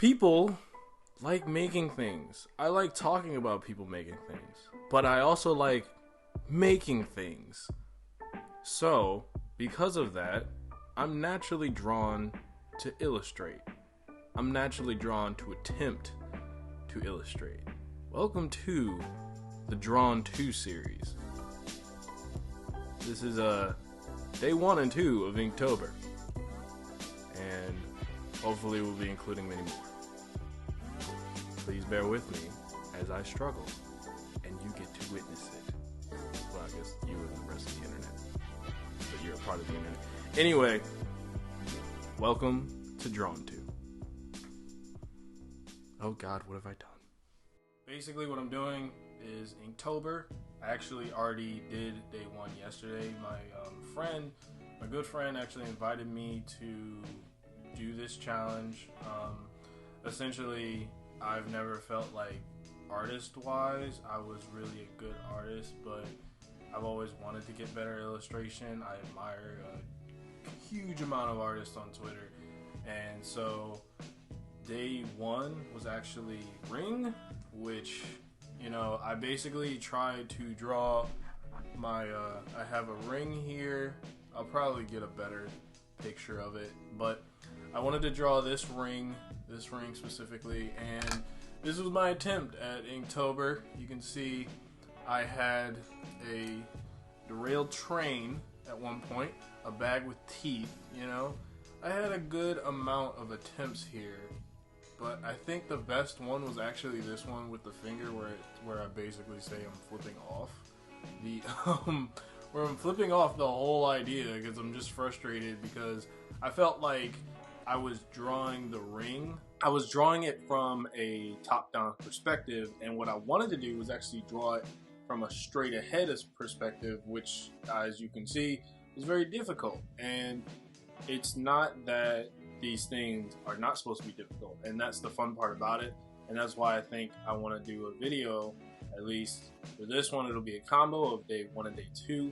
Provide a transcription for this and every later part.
People like making things. I like talking about people making things, but I also like making things. So, because of that, I'm naturally drawn to illustrate. I'm naturally drawn to attempt to illustrate. Welcome to the Drawn To series. This is day 1 and 2 of Inktober, and hopefully we'll be including many more. Please bear with me as I struggle, and you get to witness it. Well, I guess you and the rest of the internet, but you're a part of the internet. Anyway, welcome to Drawn To. Oh God, what have I done? Basically what I'm doing is Inktober. I actually already did day 1 yesterday. My good friend actually invited me to do this challenge. Essentially, I've never felt like artist-wise I was really a good artist, but I've always wanted to get better illustration. I admire a huge amount of artists on Twitter, and so day 1 was actually Ring, which, you know, I basically tried to draw my, I have a ring here. I'll probably get a better picture of it, but I wanted to draw this ring specifically, and this was my attempt at Inktober. You can see I had a derailed train at one point, a bag with teeth, you know. I had a good amount of attempts here, but I think the best one was actually this one with the finger where I basically say I'm flipping off the where I'm flipping off the whole idea because I'm just frustrated because I felt like I was drawing the ring. I was drawing it from a top-down perspective, and what I wanted to do was actually draw it from a straight ahead perspective, which, as you can see, was very difficult. And it's not that these things are not supposed to be difficult, and that's the fun part about it, and that's why I think I want to do a video. At least for this one, it'll be a combo of day 1 and day 2.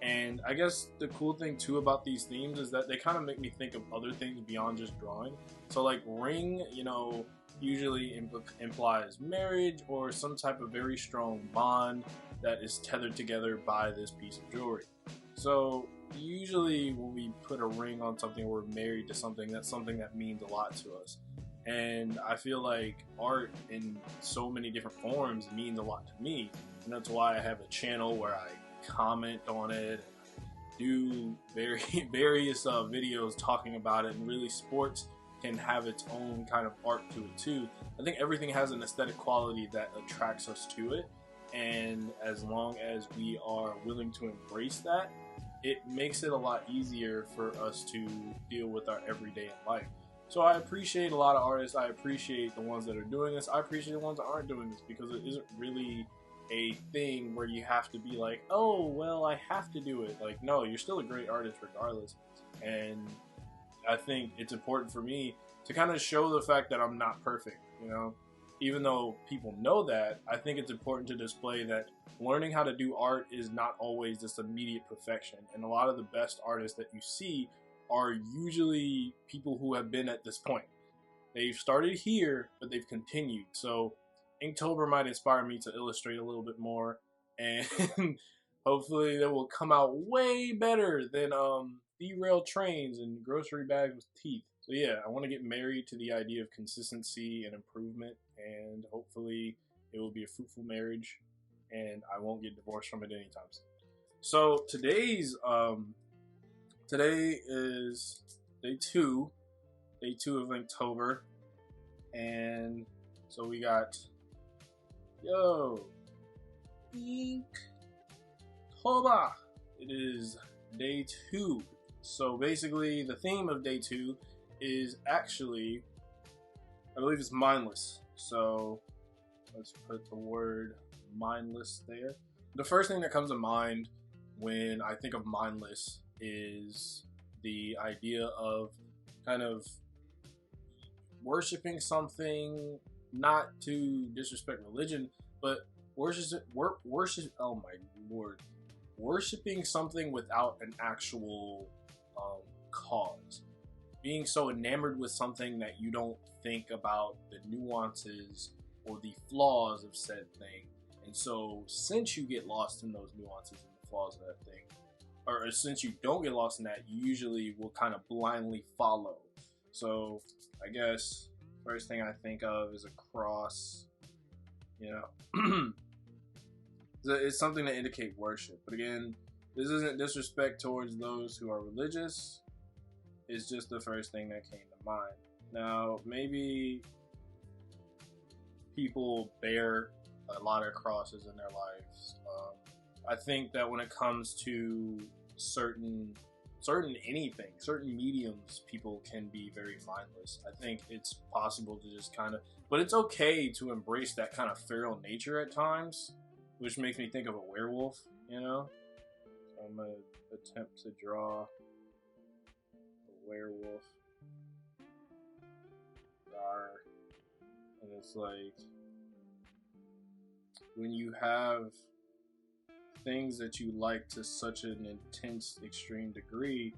And I guess the cool thing too about these themes is that they kind of make me think of other things beyond just drawing. So like ring, you know, usually implies marriage or some type of very strong bond that is tethered together by this piece of jewelry. So usually when we put a ring on something, we're married to something, that's something that means a lot to us. And I feel like art in so many different forms means a lot to me. And that's why I have a channel where I comment on it, do various videos talking about it, and really sports can have its own kind of art to it too. I think everything has an aesthetic quality that attracts us to it, and as long as we are willing to embrace that, it makes it a lot easier for us to deal with our everyday in life. So I appreciate a lot of artists. I appreciate the ones that are doing this. I appreciate the ones that aren't doing this, because it isn't really a thing where you have to be like, oh, well, I have to do it. Like, no, you're still a great artist regardless. And I think it's important for me to kind of show the fact that I'm not perfect, you know? Even though people know that, I think it's important to display that learning how to do art is not always this immediate perfection. And a lot of the best artists that you see are usually people who have been at this point. They've started here, but they've continued. So Inktober might inspire me to illustrate a little bit more, and hopefully that will come out way better than derailed trains and grocery bags with teeth. So yeah, I want to get married to the idea of consistency and improvement, and hopefully it will be a fruitful marriage, and I won't get divorced from it anytime soon. So today is day 2 of Inktober, and so we got Inktober. It is day 2. So basically the theme of day 2 is actually, I believe it's mindless. So let's put the word mindless there. The first thing that comes to mind when I think of mindless is the idea of kind of worshiping something, not to disrespect religion, but worship, oh my lord, worshiping something without an actual cause. being so enamored with something that you don't think about the nuances or the flaws of said thing. And so since you get lost in those nuances and the flaws of that thing, or since you don't get lost in that, you usually will kind of blindly follow. So I guess first thing I think of is a cross, you know. It's something to indicate worship. But again, this isn't disrespect towards those who are religious. It's just the first thing that came to mind. Now, maybe people bear a lot of crosses in their lives. I think that when it comes to certain mediums, people can be very mindless. I think it's possible to just kind of, but it's okay to embrace that kind of feral nature at times, which makes me think of a werewolf, you know? So I'm gonna attempt to draw a werewolf. And it's like, when you have things that you like to such an intense, extreme degree,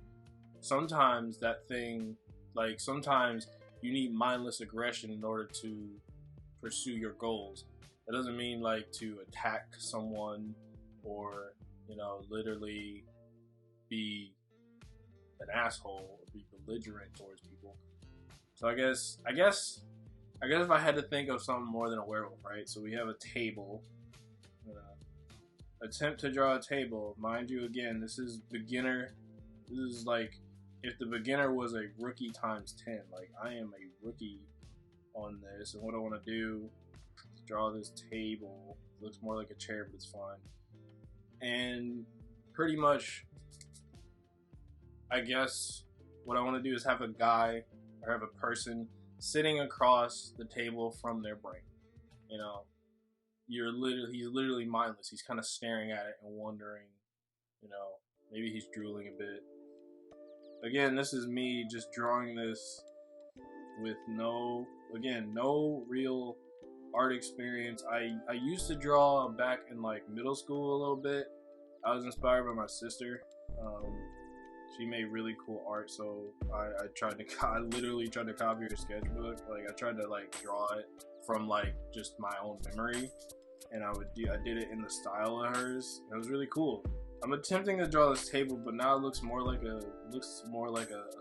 sometimes that thing, like sometimes you need mindless aggression in order to pursue your goals. That doesn't mean like to attack someone or, you know, literally be an asshole or be belligerent towards people. So I guess if I had to think of something more than a werewolf, right? So we have a table. Attempt to draw a table. Mind you, again, this is beginner. This is like if the beginner was a rookie times 10. Like, I am a rookie on this, and what I want to do is draw this table. It looks more like a chair, but it's fine. And pretty much, I guess what I want to do is have a guy or have a person sitting across the table from their brain. You know, he's literally mindless. He's kind of staring at it and wondering, you know, maybe he's drooling a bit. Again, this is me just drawing this with no real art experience. I used to draw back in like middle school a little bit. I was inspired by my sister. She made really cool art, so I literally tried to copy her sketchbook. Like, I tried to like draw it from like just my own memory, and I did it in the style of hers. It was really cool. I'm attempting to draw this table, but now it looks more like a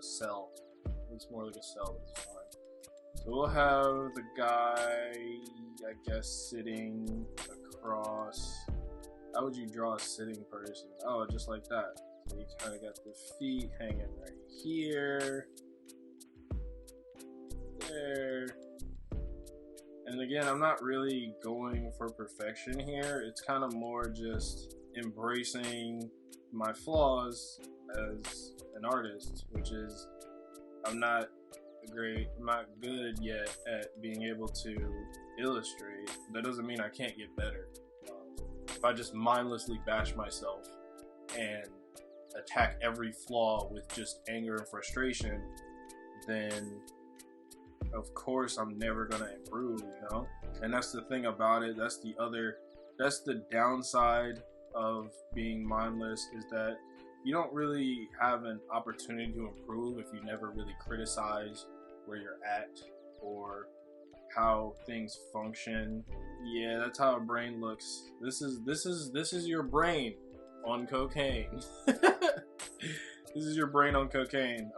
cell. It looks more like a cell, but it's fine. So we'll have the guy, I guess, sitting across. How would you draw a sitting person? Oh, just like that. So you kind of got the feet hanging right here, there. And again, I'm not really going for perfection here. It's kind of more just embracing my flaws as an artist, which is I'm not good yet at being able to illustrate. That doesn't mean I can't get better. If I just mindlessly bash myself and attack every flaw with just anger and frustration, then of course I'm never gonna improve, you know? And that's the thing about it. That's the downside of being mindless, is that you don't really have an opportunity to improve if you never really criticize where you're at or how things function. Yeah, that's how a brain looks. This is your brain on cocaine. This is your brain on cocaine.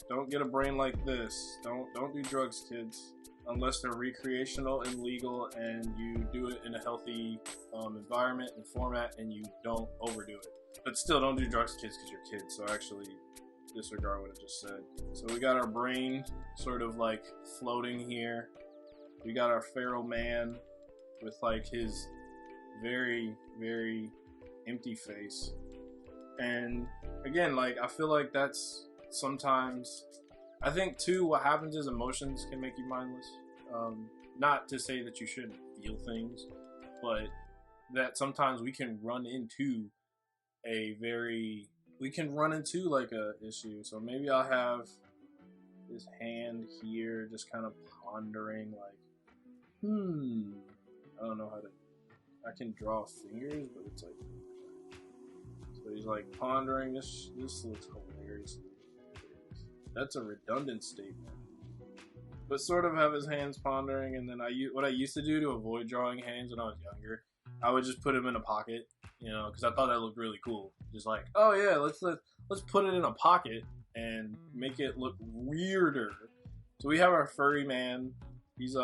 Don't get a brain like this. Don't do drugs, kids, unless they're recreational and legal, and you do it in a healthy environment and format, and you don't overdo it. But still, don't do drugs, kids, because you're kids. So actually, disregard what I just said. So we got our brain sort of like floating here. We got our feral man with like his very, very empty face. And again, like, I feel like that's sometimes, I think too, what happens is emotions can make you mindless. Not to say that you shouldn't feel things, but that sometimes we can run into like a issue. So maybe I'll have this hand here just kind of pondering, like, I don't know how to, I can draw fingers, but it's like, so he's like pondering. This looks hilarious. That's a redundant statement. But sort of have his hands pondering, and then what I used to do to avoid drawing hands when I was younger, I would just put them in a pocket, because I thought that looked really cool. Just like, oh yeah, let's put it in a pocket and make it look weirder. So we have our furry man. He's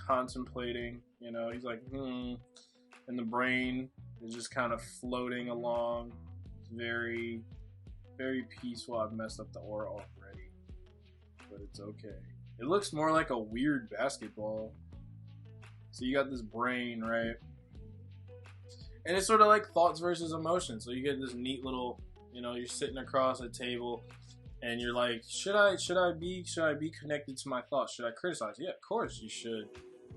contemplating, he's like, and the brain is just kind of floating along. It's very, very peaceful. I've messed up the aura already, but it's okay. It looks more like a weird basketball. So you got this brain, right? And it's sort of like thoughts versus emotions. So you get this neat little, you're sitting across a table and you're like, should I be connected to my thoughts? Should I criticize? Yeah, of course you should.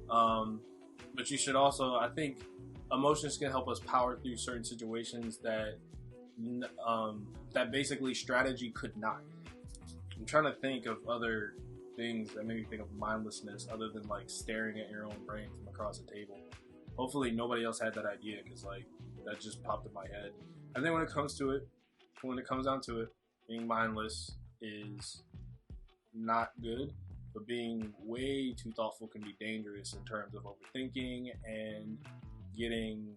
But you should also, I think emotions can help us power through certain situations that basically strategy could not. I'm trying to think of other things that make me think of mindlessness other than like staring at your own brain from across a table. Hopefully nobody else had that idea, because like that just popped in my head. I think when it comes down to it, being mindless is not good, but being way too thoughtful can be dangerous in terms of overthinking and getting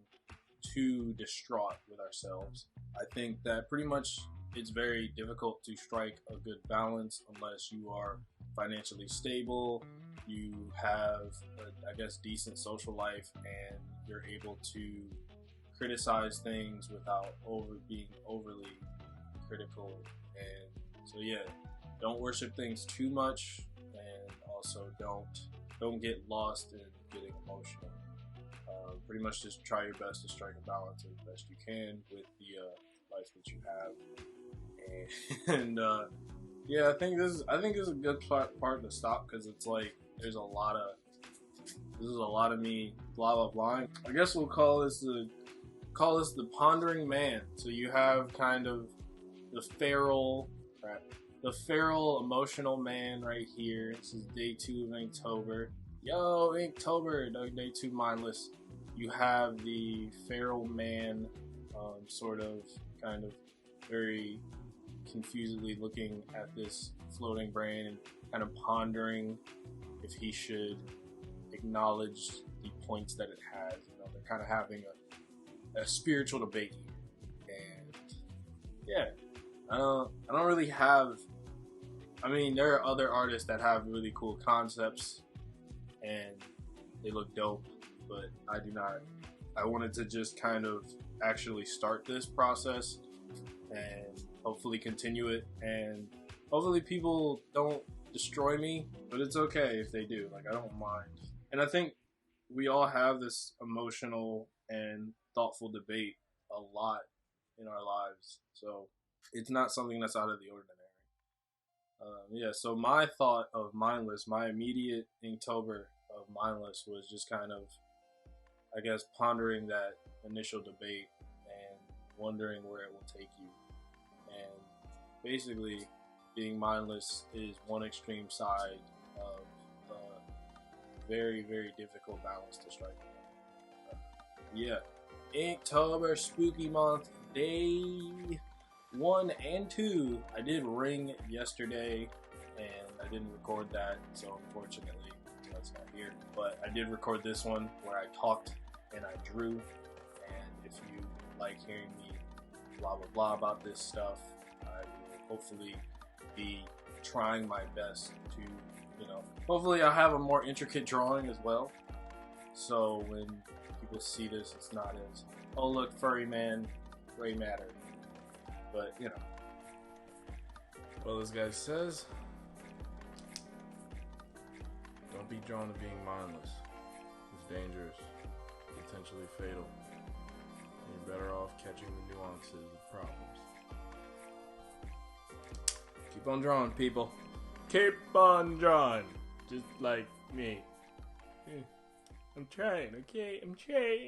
too distraught with ourselves. I think that pretty much it's very difficult to strike a good balance unless you are financially stable, you have decent social life, and you're able to criticize things without being overly critical. And so yeah, don't worship things too much, and also don't get lost in getting emotional. Pretty much just try your best to strike a balance as best you can with the life that you have. And yeah, I think this is a good part to stop, because it's like this is a lot of me blah blah blah. I guess we'll call this the pondering man. So you have kind of the feral emotional man right here. This is day 2 of Inktober. Yo, Inktober, day 2 mindless. You have the feral man, kind of very confusedly looking at this floating brain and kind of pondering if he should acknowledge the points that it has. They're kind of having a spiritual debate here. And yeah, I don't really have, there are other artists that have really cool concepts and they look dope, but I do not. I wanted to just kind of actually start this process and hopefully continue it, and hopefully people don't destroy me, but it's okay if they do. Like, I don't mind. And I think we all have this emotional and thoughtful debate a lot in our lives, so it's not something that's out of the ordinary. Yeah, so my thought of Mindless, my immediate Inktober of Mindless was just kind of, pondering that initial debate and wondering where it will take you. And basically, being mindless is one extreme side of a very, very difficult balance to strike. Yeah, Inktober, spooky month, day 1 and 2. I did ring yesterday, and I didn't record that, so unfortunately, that's not here. But I did record this one where I talked and I drew, and if you like hearing me blah blah blah about this stuff, I will hopefully be trying my best to, hopefully I'll have a more intricate drawing as well, so when people see this, it's not as, oh look, furry man, gray matter, but Well, this guy says, don't be drawn to being mindless. It's dangerous, potentially fatal. And you're better off catching the nuances of problems. keep on drawing, people. Keep on drawing, just like me. I'm trying, okay? I'm trying.